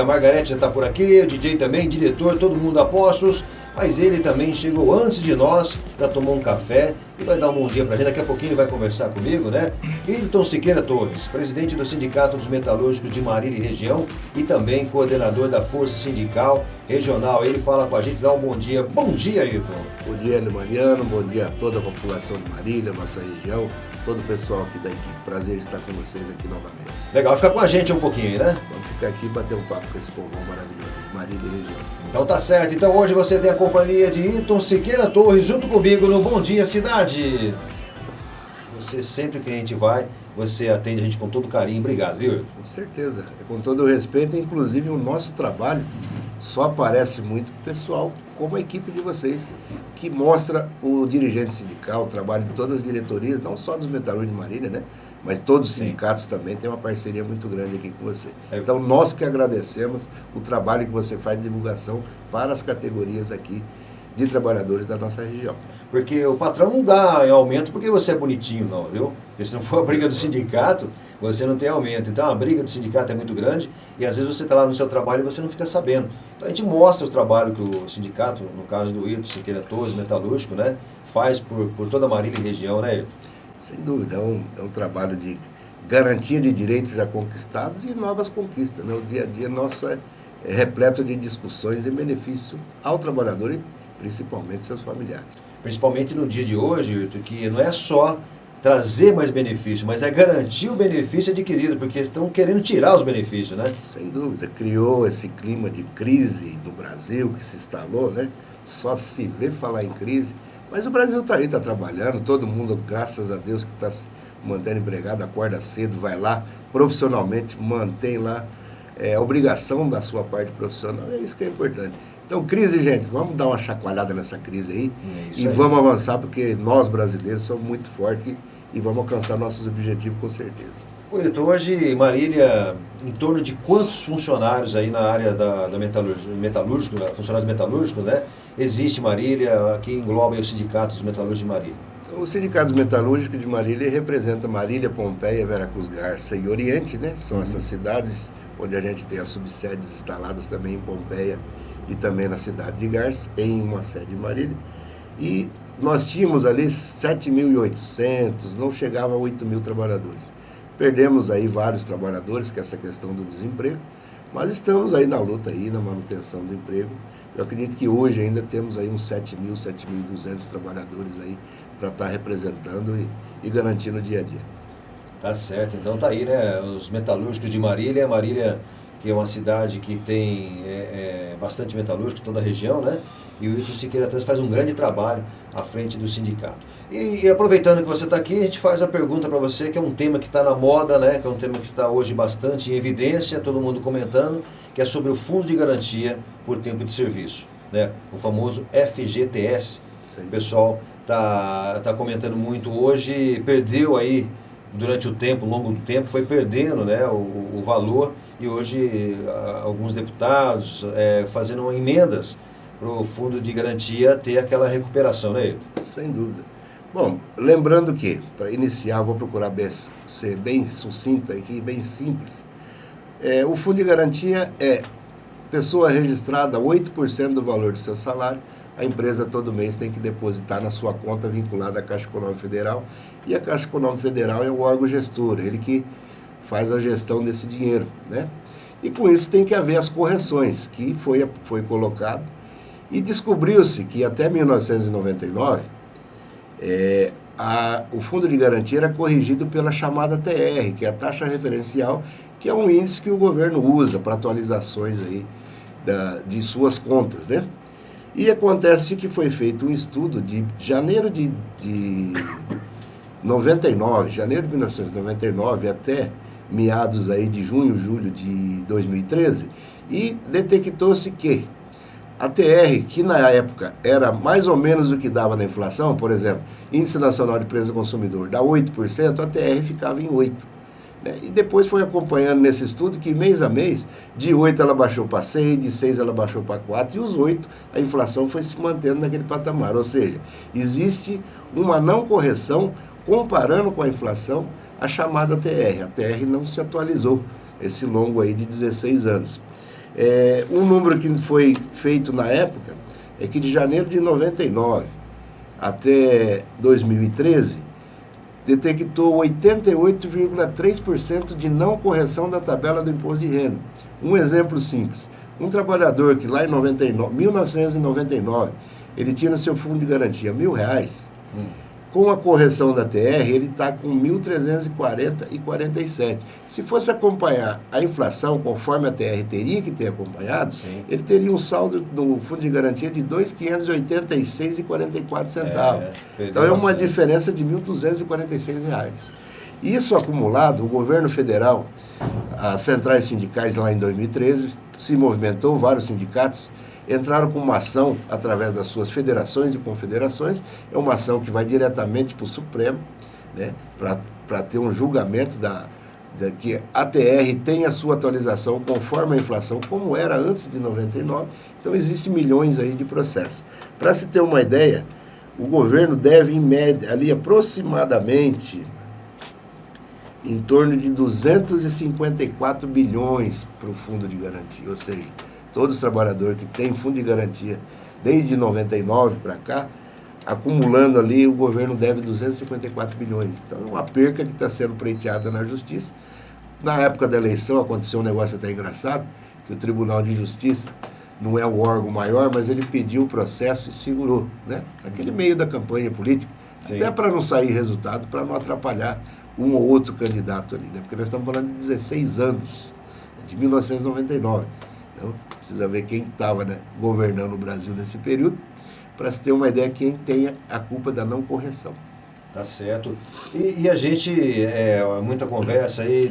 Margarete já está por aqui, o DJ também, diretor, todo mundo a postos. Mas ele também chegou antes de nós, já tomou um café e vai dar um bom dia pra gente. Daqui a pouquinho ele vai conversar comigo, né? Hilton Siqueira Torres, presidente do Sindicato dos Metalúrgicos de Marília e Região e também coordenador da Força Sindical Regional. Ele fala com a gente, dá um bom dia. Bom dia, Hilton. Bom dia, Mariano. Bom dia a toda a população de Marília, nossa região, todo o pessoal aqui da equipe. Prazer estar com vocês aqui novamente. Legal, fica com a gente um pouquinho, né? Vamos ficar aqui e bater um papo com esse povo maravilhoso de Marília e região. Então tá certo. Então hoje você tem a companhia de Hilton Siqueira Torres junto comigo no Bom Dia Cidade. Você sempre que a gente vai, você atende a gente com todo carinho. Obrigado, viu? Com certeza. Com todo o respeito, inclusive o nosso trabalho só aparece muito pro pessoal como a equipe de vocês, que mostra o dirigente sindical, o trabalho de todas as diretorias, não só dos metalúrgicos de Marília, né? Mas todos os sindicatos também têm uma parceria muito grande aqui com você. Então, nós que agradecemos o trabalho que você faz de divulgação para as categorias aqui de trabalhadores da nossa região. Porque o patrão não dá aumento porque você é bonitinho, não, viu? Porque se não for a briga do sindicato, você não tem aumento. Então, a briga do sindicato é muito grande e às vezes você está lá no seu trabalho e você não fica sabendo. Então, a gente mostra o trabalho que o sindicato, no caso do Hilton Siqueira Torres, metalúrgico, né, faz por toda a Marília e região, né, Hilton? Sem dúvida, é um trabalho de garantia de direitos já conquistados e novas conquistas, né? O dia a dia nosso é repleto de discussões e benefício ao trabalhador e principalmente seus familiares. Principalmente no dia de hoje, Hilton, que não é só trazer mais benefício, mas é garantir o benefício adquirido, porque estão querendo tirar os benefícios, né? Sem dúvida, criou esse clima de crise no Brasil que se instalou, né? Só se vê falar em crise. Mas o Brasil está aí, está trabalhando, todo mundo, graças a Deus, que está se mantendo empregado, acorda cedo, vai lá, profissionalmente, mantém lá a obrigação da sua parte profissional, é isso que é importante. Então, crise, gente, vamos dar uma chacoalhada nessa crise aí e vamos avançar, porque nós, brasileiros, somos muito fortes e vamos alcançar nossos objetivos com certeza. Hilton, hoje, Marília, em torno de quantos funcionários aí na área da metalúrgico, funcionários metalúrgicos, né? Existe Marília, que engloba os sindicatos dos metalúrgicos de Marília? Então, o Sindicato Metalúrgico de Marília representa Marília, Pompeia, Veracruz, Garça e Oriente, né? São essas cidades onde a gente tem as subsedes instaladas também em Pompeia e também na cidade de Garça, em uma sede em Marília. E nós tínhamos ali 7.800, não chegava a 8.000 trabalhadores. Perdemos aí vários trabalhadores, que é essa questão do desemprego, mas estamos aí na luta, aí, na manutenção do emprego. Eu acredito que hoje ainda temos aí uns 7.000, 7.200 trabalhadores aí para estar representando e garantindo o dia a dia. Tá certo, então tá aí, né, os metalúrgicos de Marília, que é uma cidade que tem bastante metalúrgico, toda a região, né, e o Hilton Siqueira Torres faz um grande trabalho à frente do sindicato. E aproveitando que você está aqui, a gente faz a pergunta para você, que é um tema que está na moda, né, que é um tema que está hoje bastante em evidência, todo mundo comentando, que é sobre o Fundo de Garantia por Tempo de Serviço, né, o famoso FGTS. O pessoal tá comentando muito hoje, perdeu aí durante o tempo, ao longo do tempo, foi perdendo, né, o valor, e hoje alguns deputados fazendo emendas para o Fundo de Garantia ter aquela recuperação, né, Hilton? Sem dúvida. Bom, lembrando que, para iniciar, vou procurar ser bem sucinto aqui, bem simples. O Fundo de Garantia é pessoa registrada 8% do valor do seu salário, a empresa todo mês tem que depositar na sua conta vinculada à Caixa Econômica Federal, e a Caixa Econômica Federal é o órgão gestor, ele que faz a gestão desse dinheiro, né? E com isso tem que haver as correções, que foi colocado, e descobriu-se que até 1999, o Fundo de Garantia era corrigido pela chamada TR, que é a taxa referencial, que é um índice que o governo usa para atualizações aí de suas contas, né? E acontece que foi feito um estudo de janeiro de 99, janeiro de 1999 até meados aí de junho, julho de 2013, e detectou-se que a TR, que na época era mais ou menos o que dava na inflação, por exemplo, Índice Nacional de Preço do Consumidor dá 8%, a TR ficava em 8%. Né? E depois foi acompanhando nesse estudo que mês a mês, de 8 ela baixou para 6, de 6 ela baixou para 4, e os 8 a inflação foi se mantendo naquele patamar. Ou seja, existe uma não correção comparando com a inflação a chamada TR. A TR não se atualizou esse longo aí de 16 anos. Um número que foi feito na época é que de janeiro de 99 até 2013, detectou 88,3% de não correção da tabela do imposto de renda. Um exemplo simples. Um trabalhador que lá em 1999, ele tinha no seu fundo de garantia R$1.000, com a correção da TR, ele está com 1.340,47. Se fosse acompanhar a inflação, conforme a TR teria que ter acompanhado, sim, ele teria um saldo do fundo de garantia de R$ 2.586,44. Então é uma diferença de R$ 1.246. Isso acumulado, o governo federal, as centrais sindicais lá em 2013, se movimentou, vários sindicatos entraram com uma ação através das suas federações e confederações. É uma ação que vai diretamente para o Supremo, né, para ter um julgamento que a TR tem a sua atualização conforme a inflação, como era antes de 99. Então, existem milhões aí de processos. Para se ter uma ideia, o governo deve, em média, ali aproximadamente em torno de 254 bilhões para o fundo de garantia, ou seja, todos os trabalhadores que têm fundo de garantia desde 99 para cá, acumulando ali, o governo deve 254 bilhões. Então, é uma perca que está sendo pleiteada na Justiça. Na época da eleição, aconteceu um negócio até engraçado, que o Tribunal de Justiça não é o órgão maior, mas ele pediu o processo e segurou, né? Naquele meio da campanha política, sim, até para não sair resultado, para não atrapalhar um ou outro candidato ali, né? Porque nós estamos falando de 16 anos, de 1999. Então, precisa ver quem estava, né, governando o Brasil nesse período, para se ter uma ideia quem tem a culpa da não correção. Tá certo. E a gente, muita conversa aí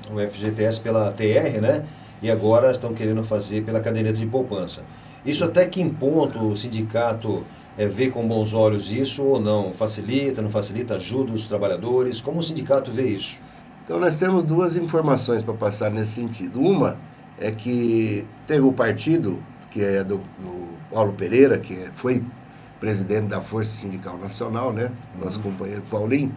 o FGTS pela TR, né? E agora estão querendo fazer pela caderneta de poupança. Isso até que ponto o sindicato vê com bons olhos isso ou não? Facilita, não facilita, ajuda os trabalhadores? Como o sindicato vê isso? Então, nós temos duas informações para passar nesse sentido. Uma é que teve o partido, que é do Paulo Pereira, que foi presidente da Força Sindical Nacional, né? Nosso companheiro Paulinho.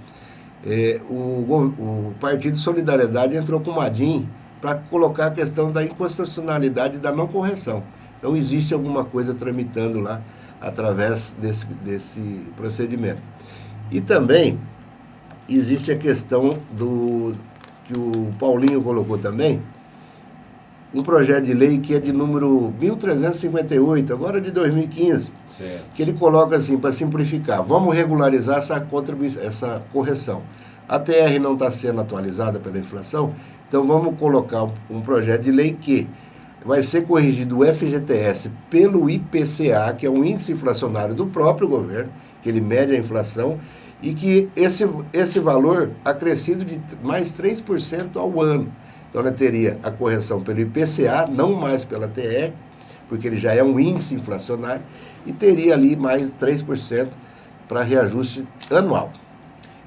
O Partido Solidariedade entrou com o Madin para colocar a questão da inconstitucionalidade da não correção. Então, existe alguma coisa tramitando lá através desse procedimento. E também existe a questão que o Paulinho colocou também, um projeto de lei que é de número 1358, agora de 2015, certo, que ele coloca assim, para simplificar, vamos regularizar essa correção. A TR não está sendo atualizada pela inflação, então vamos colocar um projeto de lei que vai ser corrigido o FGTS pelo IPCA, que é um índice inflacionário do próprio governo, que ele mede a inflação, e que esse valor acrescido de mais 3% ao ano. Então, ela teria a correção pelo IPCA, não mais pela TR, porque ele já é um índice inflacionário, e teria ali mais 3% para reajuste anual.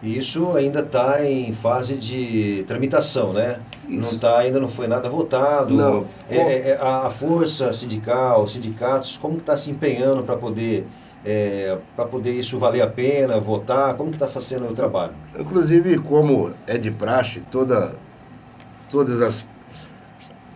E isso ainda está em fase de tramitação, né? Isso. Ainda não foi nada votado. Não. A força sindical, os sindicatos, como que está se empenhando para poder isso valer a pena, votar? Como que está fazendo o trabalho? Inclusive, como é de praxe, todas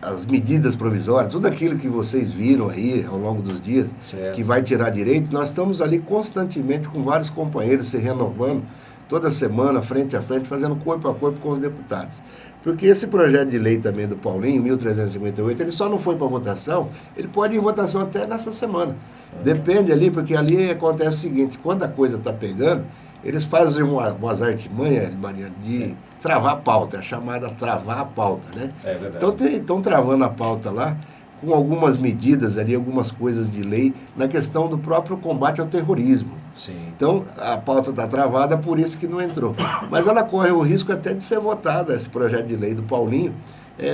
as medidas provisórias, tudo aquilo que vocês viram aí ao longo dos dias, certo, que vai tirar direitos, nós estamos ali constantemente com vários companheiros se renovando, toda semana, frente a frente, fazendo corpo a corpo com os deputados. Porque esse projeto de lei também do Paulinho, 1358, ele só não foi para votação, ele pode ir em votação até nessa semana. Depende ali, porque ali acontece o seguinte, quando a coisa está pegando, eles fazem umas artimanhas, Maria, de travar a pauta, é chamada travar a pauta, né? É verdade. Então estão travando a pauta lá, com algumas medidas ali, algumas coisas de lei, na questão do próprio combate ao terrorismo. Sim. Então, a pauta está travada, por isso que não entrou. Mas ela corre o risco até de ser votada, esse projeto de lei do Paulinho,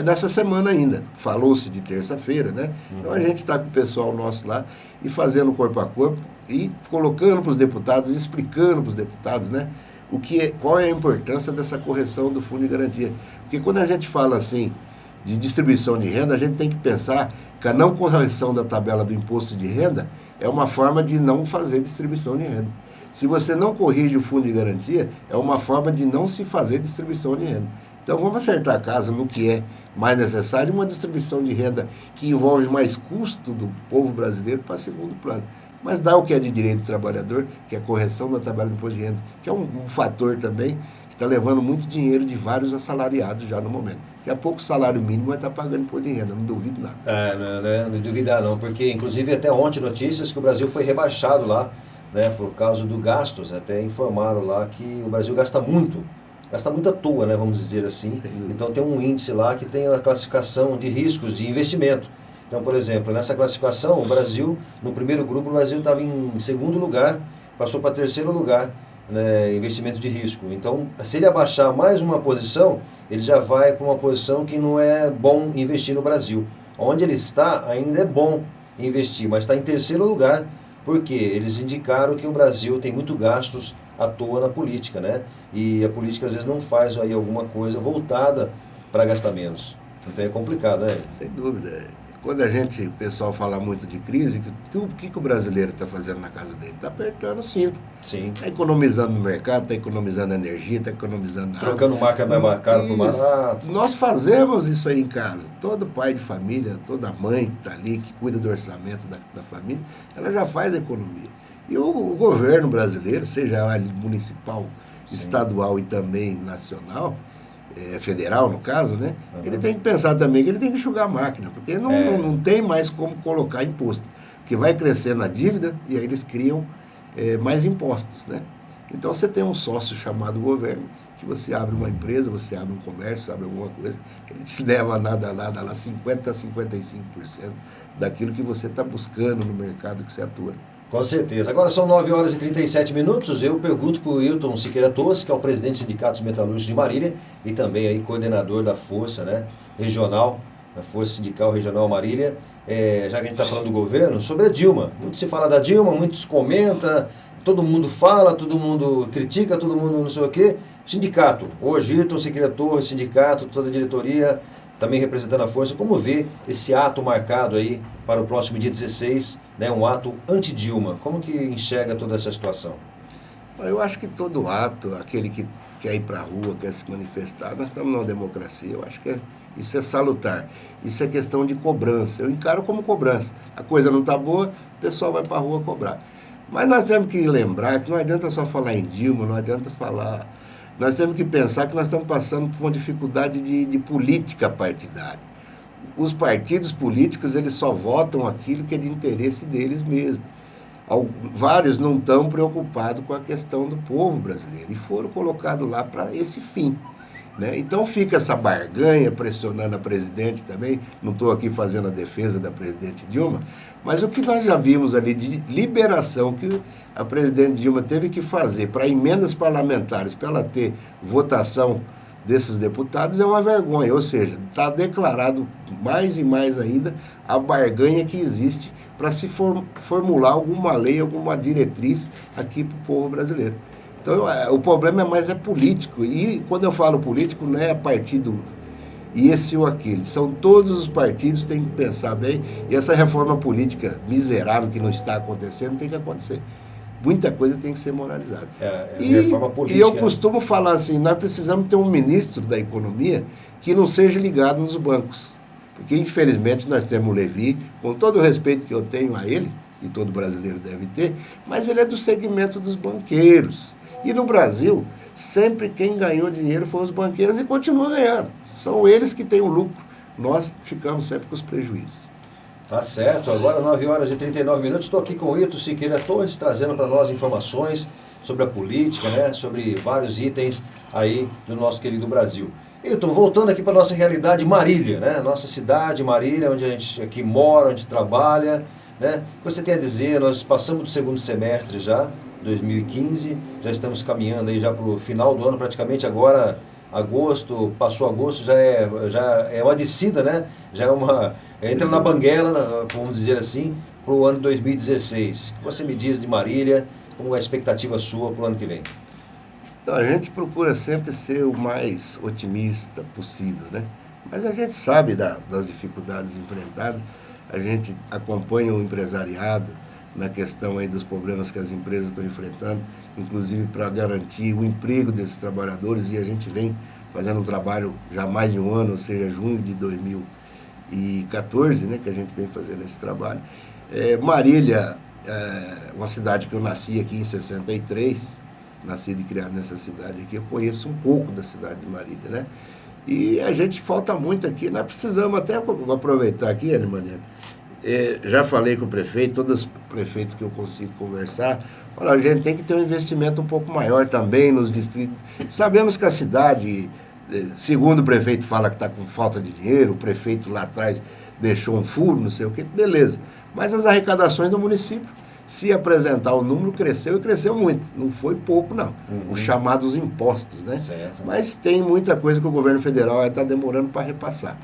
nessa semana ainda. Falou-se de terça-feira, né? Então, a gente está com o pessoal nosso lá e fazendo corpo a corpo e colocando para os deputados, explicando para os deputados, né? Qual é a importância dessa correção do fundo de garantia. Porque quando a gente fala assim de distribuição de renda, a gente tem que pensar que a não correção da tabela do imposto de renda é uma forma de não fazer distribuição de renda. Se você não corrige o fundo de garantia, é uma forma de não se fazer distribuição de renda. Então vamos acertar a casa no que é mais necessário, uma distribuição de renda que envolve mais custo do povo brasileiro para segundo plano. Mas dá o que é de direito do trabalhador, que é a correção da tabela de imposto de renda, que é um fator também que está levando muito dinheiro de vários assalariados já no momento. Daqui a pouco o salário mínimo vai estar pagando imposto de renda, não duvido nada. Não duvidar não, porque inclusive até ontem notícias que o Brasil foi rebaixado lá, né, por causa do gastos, até informaram lá que o Brasil gasta muito à toa, né, vamos dizer assim. Então tem um índice lá que tem a classificação de riscos de investimento. Então, por exemplo, nessa classificação, o Brasil, no primeiro grupo, o Brasil estava em segundo lugar, passou para terceiro lugar, né, investimento de risco. Então, se ele abaixar mais uma posição, ele já vai para uma posição que não é bom investir no Brasil. Onde ele está, ainda é bom investir, mas está em terceiro lugar, porque eles indicaram que o Brasil tem muito gastos à toa na política, né? E a política às vezes não faz aí alguma coisa voltada para gastar menos. Então é complicado, né? Sem dúvida. Quando o pessoal fala muito de crise, o que o brasileiro está fazendo na casa dele? Está apertando o cinto. Sim. Está economizando no mercado, está economizando energia, está economizando água. Trocando marca mais cara por barato. Nós fazemos isso aí em casa. Todo pai de família, toda mãe que está ali, que cuida do orçamento da família, ela já faz economia. E o governo brasileiro, seja ele municipal, sim, estadual e também nacional, federal no caso, né? Uhum. Ele tem que pensar também que ele tem que enxugar a máquina, porque não tem mais como colocar imposto, porque vai crescendo a dívida e aí eles criam mais impostos, né? Então você tem um sócio chamado governo, que você abre uma empresa, você abre um comércio, abre alguma coisa, ele te leva nada lá 50% a 55% daquilo que você está buscando no mercado que você atua. Com certeza. Agora são 9 horas e 37 minutos. Eu pergunto para o Wilton Siqueira Torres, que é o presidente do Sindicato dos Metalúrgicos de Marília e também aí coordenador da Força, né, regional, da Força Sindical Regional Marília, já que a gente está falando do governo, sobre a Dilma. Muito se fala da Dilma, muitos comentam, todo mundo fala, todo mundo critica, todo mundo não sei o quê. Sindicato, hoje Wilton Siqueira Torres, sindicato, toda a diretoria, também representando a Força, como vê esse ato marcado aí para o próximo dia 16, né, um ato anti-Dilma? Como que enxerga toda essa situação? Eu acho que todo ato, aquele que quer ir para a rua, quer se manifestar, nós estamos numa democracia, eu acho que isso é salutar. Isso é questão de cobrança, eu encaro como cobrança. A coisa não está boa, o pessoal vai para a rua cobrar. Mas nós temos que lembrar que não adianta só falar em Dilma, não adianta falar... Nós temos que pensar que nós estamos passando por uma dificuldade de política partidária. Os partidos políticos, eles só votam aquilo que é de interesse deles mesmos. Vários não estão preocupados com a questão do povo brasileiro e foram colocados lá para esse fim, né? Então fica essa barganha pressionando a presidente também. Não estou aqui fazendo a defesa da presidente Dilma, mas o que nós já vimos ali de liberação que a presidente Dilma teve que fazer para emendas parlamentares, para ela ter votação desses deputados, é uma vergonha. Ou seja, está declarado mais e mais ainda a barganha que existe para se formular alguma lei, alguma diretriz aqui para o povo brasileiro. Então, o problema é político. E quando eu falo político, não é partido esse ou aquele. São todos os partidos, tem que pensar bem. E essa reforma política miserável que não está acontecendo, tem que acontecer. Muita coisa tem que ser moralizada. Reforma política, e eu costumo falar assim, nós precisamos ter um ministro da economia que não seja ligado nos bancos. Porque, infelizmente, nós temos o Levi, com todo o respeito que eu tenho a ele, e todo brasileiro deve ter, mas ele é do segmento dos banqueiros. E no Brasil, sempre quem ganhou dinheiro foram os banqueiros e continuam ganhando. São eles que têm o lucro. Nós ficamos sempre com os prejuízos. Tá certo. Agora 9 horas e 39 minutos. Estou aqui com o Wilton Siqueira Torres, trazendo para nós informações sobre a política, né? Sobre vários itens aí do nosso querido Brasil. Wilton, voltando aqui para a nossa realidade, Marília, né? Nossa cidade, Marília, onde a gente aqui mora, onde trabalha, né? O que você tem a dizer? Nós passamos do segundo semestre já, 2015, já estamos caminhando aí já para o final do ano, praticamente agora, agosto, passou agosto, já é uma descida, né? Já é uma... entra na banguela, vamos dizer assim, para o ano 2016. O que você me diz de Marília? Como é a expectativa sua para o ano que vem? Então, a gente procura sempre ser o mais otimista possível, né? Mas a gente sabe das dificuldades enfrentadas, a gente acompanha o empresariado na questão aí dos problemas que as empresas estão enfrentando, inclusive para garantir o emprego desses trabalhadores, e a gente vem fazendo um trabalho já há mais de um ano, ou seja, junho de 2014, né, que a gente vem fazendo esse trabalho. Marília, uma cidade que eu nasci aqui em 63, nascido e criado nessa cidade aqui, eu conheço um pouco da cidade de Marília, né? E a gente falta muito aqui, nós precisamos até aproveitar aqui, Elimanel, já falei com o prefeito, todos os prefeitos que eu consigo conversar, a gente tem que ter um investimento um pouco maior também nos distritos. Sabemos que a cidade, segundo o prefeito fala que está com falta de dinheiro, o prefeito lá atrás deixou um furo, não sei o que, beleza. Mas as arrecadações do município, se apresentar o número, cresceu e cresceu muito. Não foi pouco, não. Os chamados impostos, né? Certo. Mas tem muita coisa que o governo federal está demorando para repassar,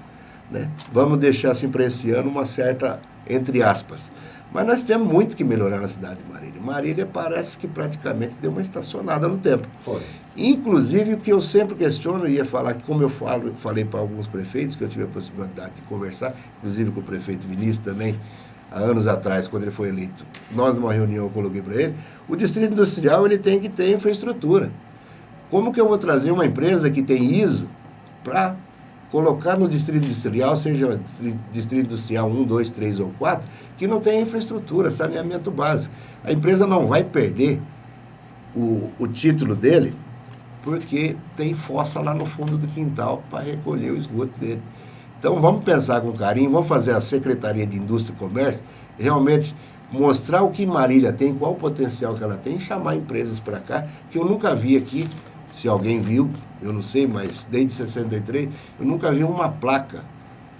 né? Vamos deixar assim para esse ano uma certa, entre aspas. Mas nós temos muito que melhorar na cidade de Marília. Marília parece que praticamente deu uma estacionada no tempo. Foi. Inclusive, o que eu sempre questiono, ia falar que, como eu falei para alguns prefeitos, que eu tive a possibilidade de conversar, inclusive com o prefeito Vinícius também, há anos atrás, quando ele foi eleito, nós numa reunião eu coloquei para ele, o distrito industrial ele tem que ter infraestrutura. Como que eu vou trazer uma empresa que tem ISO para colocar no distrito industrial, seja distrito industrial 1, 2, 3 ou 4, que não tem infraestrutura, saneamento básico. A empresa não vai perder o título dele porque tem fossa lá no fundo do quintal para recolher o esgoto dele. Então vamos pensar com carinho, vamos fazer a Secretaria de Indústria e Comércio realmente mostrar o que Marília tem, qual o potencial que ela tem, e chamar empresas para cá, que eu nunca vi aqui. Se alguém viu, eu não sei, mas desde 63, eu nunca vi uma placa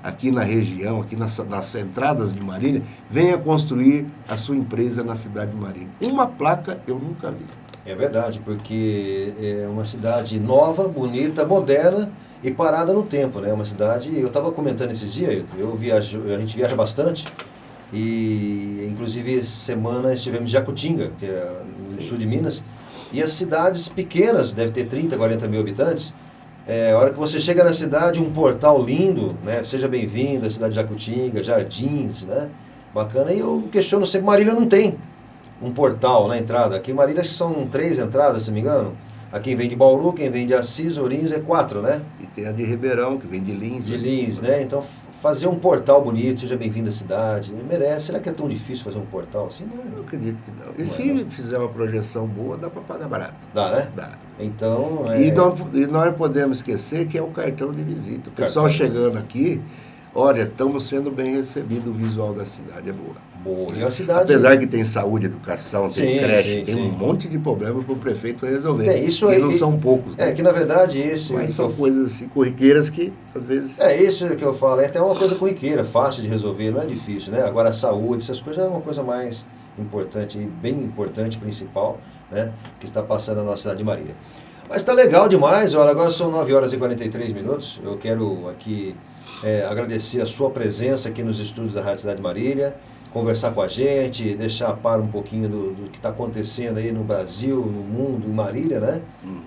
aqui na região, aqui nas entradas de Marília, venha construir a sua empresa na cidade de Marília. Uma placa eu nunca vi. É verdade, porque é uma cidade nova, bonita, moderna e parada no tempo, né? Uma cidade, eu estava comentando esses dias, a gente viaja bastante, e inclusive semana estivemos em Jacutinga, que é no sul de Minas. E as cidades pequenas, deve ter 30, 40 mil habitantes, a hora que você chega na cidade, um portal lindo, né? Seja bem-vindo, a cidade de Jacutinga, jardins, né? Bacana. E eu questiono sempre, Marília não tem um portal na entrada. Aqui em Marília acho que são 3 entradas, se não me engano. A quem vem de Bauru, quem vem de Assis, Ourinhos é 4, né? E tem a de Ribeirão, que vem de Lins. De Lins, né? Então, fazer um portal bonito, seja bem-vindo à cidade, merece. Será que é tão difícil fazer um portal assim? Não, eu acredito que não. E se fizer uma projeção boa, dá para pagar barato. Dá, né? Dá. Então... E nós podemos esquecer que é o cartão de visita. O pessoal chegando aqui, olha, estamos sendo bem recebidos, o visual da cidade é boa. Boa. E a cidade... Apesar que tem saúde, educação, tem creche, tem um monte de problema para o prefeito resolver. Isso aí, e não são poucos. Né? Que na verdade esse... Mas são coisas assim, corriqueiras que às vezes... Isso que eu falo, é até uma coisa corriqueira, fácil de resolver, não é difícil, né? Agora a saúde, essas coisas é uma coisa mais importante, bem importante, principal, né? Que está passando na nossa cidade de Marília. Mas está legal demais, olha, agora são 9 horas e 43 minutos, eu quero aqui agradecer a sua presença aqui nos estúdios da Rádio Cidade de Marília, conversar com a gente, deixar a par um pouquinho do que está acontecendo aí no Brasil, no mundo, em Marília, né?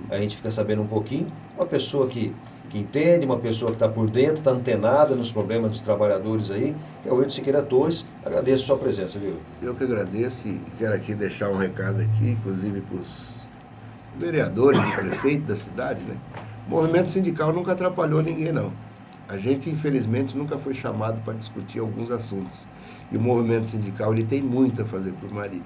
A gente fica sabendo um pouquinho. Uma pessoa que entende, uma pessoa que está por dentro, está antenada nos problemas dos trabalhadores aí, que é o Wilton Siqueira Torres. Agradeço a sua presença, viu? Eu que agradeço e quero aqui deixar um recado aqui, inclusive para os vereadores e prefeitos da cidade, né? O movimento sindical nunca atrapalhou ninguém, não. A gente, infelizmente, nunca foi chamado para discutir alguns assuntos. E o movimento sindical ele tem muito a fazer por Marília.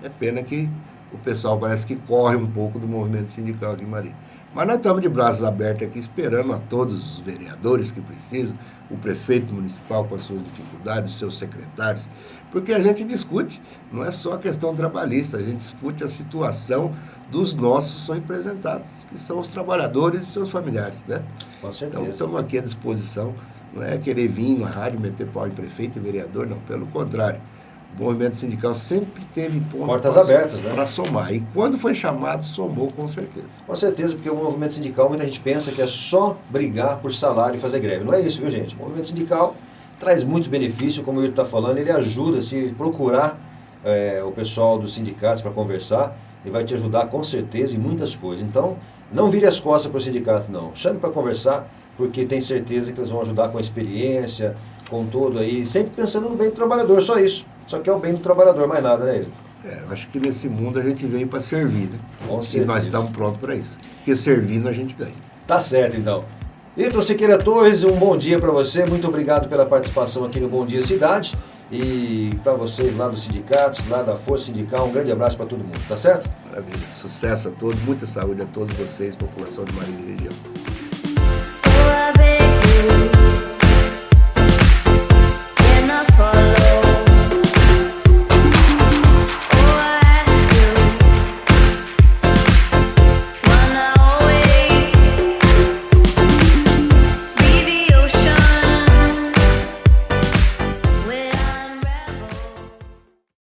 É pena que o pessoal parece que corre um pouco do movimento sindical aqui em Marília. Mas nós estamos de braços abertos aqui, esperando a todos os vereadores que precisam, o prefeito municipal com as suas dificuldades, os seus secretários, porque a gente discute, não é só a questão trabalhista, a gente discute a situação dos nossos representados, que são os trabalhadores e seus familiares, né? Com certeza. Então estamos aqui à disposição. Não é querer vir na rádio, meter pau em prefeito e vereador, não. Pelo contrário, o movimento sindical sempre teve portas abertas, né? Para somar. E quando foi chamado, somou com certeza. Com certeza, porque o movimento sindical, muita gente pensa que é só brigar por salário e fazer greve. Não é isso, viu, gente? O movimento sindical traz muitos benefícios, como ele está falando, ele ajuda, se procurar o pessoal dos sindicatos para conversar, ele vai te ajudar com certeza em muitas coisas. Então, não vire as costas para o sindicato, não. Chame para conversar, porque tem certeza que eles vão ajudar com a experiência, com tudo aí, sempre pensando no bem do trabalhador, só isso. Só que é o bem do trabalhador, mais nada, né, ele? Eu acho que nesse mundo a gente veio para servir, né? Com certeza. E nós estamos prontos para isso. Porque servindo a gente ganha. Tá certo, então. Hilton Siqueira Torres, um bom dia para você. Muito obrigado pela participação aqui no Bom Dia Cidade. E para vocês lá dos sindicatos, lá da Força Sindical, um grande abraço para todo mundo, tá certo? Maravilha. Sucesso a todos, muita saúde a todos vocês, população de Marília e região.